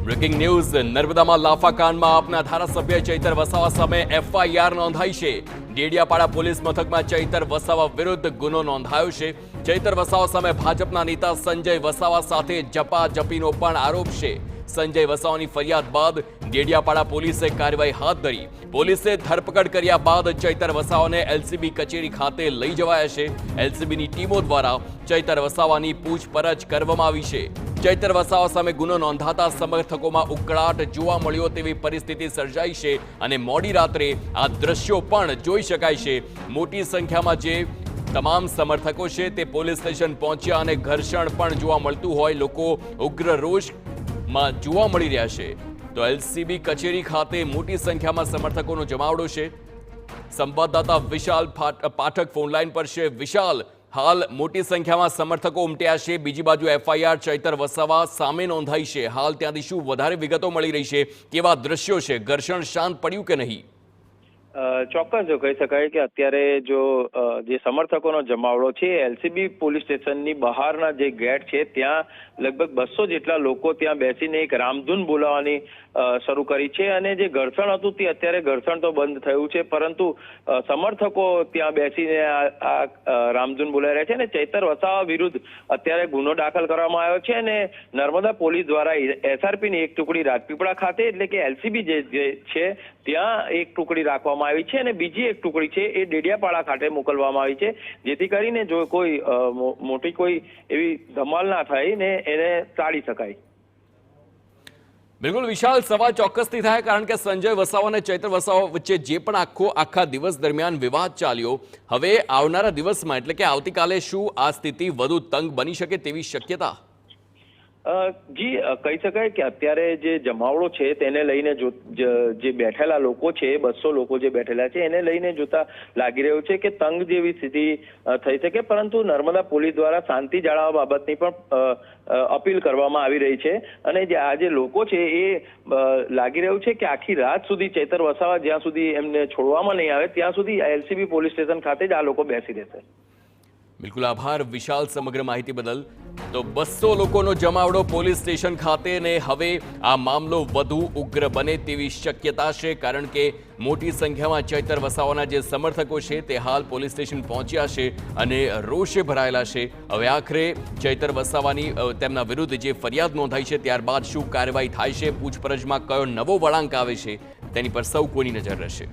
Breaking news નર્મદામાં લાફાકાંડમાં આપના ધારાસભ્ય ચૈતર વસાવા સામે એફઆઈઆર નોંધાઈ છે। ડેડિયાપાડા પોલીસ મથકમાં ચૈતર વસાવા વિરુદ્ધ ગુનો નોંધાયો છે। ચૈતર વસાવા સામે ભાજપના નેતા સંજય વસાવા સાથે ઝપાઝપીનો પણ આરોપ છે। સંજય વસાવાની ફરિયાદ બાદ ડેડિયાપાડા પોલીસે કાર્યવાહી હાથ ધરી। પોલીસે ધરપકડ કર્યા બાદ ચૈતર વસાવાને એલસીબી કચેરી ખાતે લઈ જવાયા છે। એલસીબીની ટીમો દ્વારા ચૈતર વસાવાની પૂછપરછ કરવામાં આવી છે। ચૈતર વસાવા સામે ગુનો નોંધાતા સમર્થકોમાં ઉકળાટ જોવા મળ્યો તેવી પરિસ્થિતિ સર્જાઈ છે અને મોડી રાત્રે આ દ્રશ્યો પણ જોઈ શકાય છે। મોટી સંખ્યામાં જે તમામ સમર્થકો છે તે પોલીસ સ્ટેશન પહોંચ્યા અને ઘર્ષણ પણ જોવા મળતું હોય લોકો ઉગ્ર રોષમાં જોવા મળી રહ્યા છે। તો એલસીબી કચેરી ખાતે મોટી સંખ્યામાં સમર્થકોનો જમાવડો છે। સંવાદદાતા વિશાલ પાઠક ફોનલાઈન પર છે। વિશાલ, હાલ મોટી સંખ્યામાં સમર્થકો ઉમટ્યા છે, બીજી બાજુ એફઆઈઆર ચૈતર વસાવા સામે નોંધાઈ છે। હાલ ત્યાંથી શું વધારે વિગતો મળી રહી છે? કેવા દ્રશ્યો છે? ઘર્ષણ શાંત પડ્યું કે નહીં? ચોક્કસ જો કહી શકાય કે અત્યારે જે સમર્થકોનો જમાવડો છે એલસીબી પોલીસ સ્ટેશનની બહારના જે ગેટ છે ત્યાં લગભગ 200 જેટલા લોકો ત્યાં બેસીને એક રામધૂન બોલાવવાની શરૂ કરી છે અને જે ઘર્ષણ હતું તે અત્યારે ઘર્ષણ તો બંધ થયું છે, પરંતુ સમર્થકો ત્યાં બેસીને આ રામધૂન બોલાવી રહ્યા છે અને ચૈતર વસાવા વિરુદ્ધ અત્યારે ગુનો દાખલ કરવામાં આવ્યો છે અને નર્મદા પોલીસ દ્વારા એસઆરપીની એક ટુકડી રાજપીપળા ખાતે એટલે કે એલસીબી જે છે ત્યાં એક ટુકડી રાખવામાં આવી છે અને બીજી એક ટુકડી છે એ ડેડિયાપાડા ખાતે મોકલવામાં આવી છે, જેથી કરીને જો કોઈ મોટી કોઈ એવી ધમાલ ના થાય ને એને ટાળી શકાય। બિલકુલ વિશાલ, સવાલ ચોક્કસથી થાય કારણ કે સંજય વસાવા અને ચૈતર વસાવા વચ્ચે જે પણ આખા દિવસ દરમિયાન વિવાદ ચાલ્યો, હવે આવનારા દિવસમાં એટલે કે આવતીકાલે શું આ સ્થિતિ વધુ તંગ બની શકે તેવી શક્યતા? જી કહી શકાય કે અત્યારે જે જમાવડો છે તેને લઈને જે બેઠેલા લોકો છે 200 લોકો જે બેઠેલા છે એને લઈને જોતા લાગી રહ્યું છે કે તંગ જેવી સ્થિતિ થઈ શકે, પરંતુ નર્મદા પોલીસ દ્વારા શાંતિ જાળવવા બાબતની પણ અપીલ કરવામાં આવી રહી છે અને જે આ જે લોકો છે એ લાગી રહ્યું છે કે આખી રાત સુધી ચૈતર વસાવા જ્યાં સુધી એમને છોડવામાં નહીં આવે ત્યાં સુધી એલસીબી પોલીસ સ્ટેશન ખાતે જ આ લોકો બેસી રહેશે। બિલકુલ આભાર વિશાલ સમગ્ર માહિતી બદલ। તો 200 લોકોનો જમાવડો પોલીસ સ્ટેશન ખાતે ને હવે આ મામલો વધુ ઉગ્ર બને તેવી શક્યતા છે કારણ કે મોટી સંખ્યામાં ચૈતર વસાવાના જે સમર્થકો છે તે હાલ પોલીસ સ્ટેશન પહોંચ્યા છે અને રોષે ભરાયેલા છે। હવે આખરે ચૈતર વસાવાની તેમના વિરુદ્ધ જે ફરિયાદ નોંધાઈ છે ત્યારબાદ શું કાર્યવાહી થાય છે, પૂછપરછમાં કયો નવો વળાંક આવે છે તેની પર સૌ કોઈની નજર રહેશે।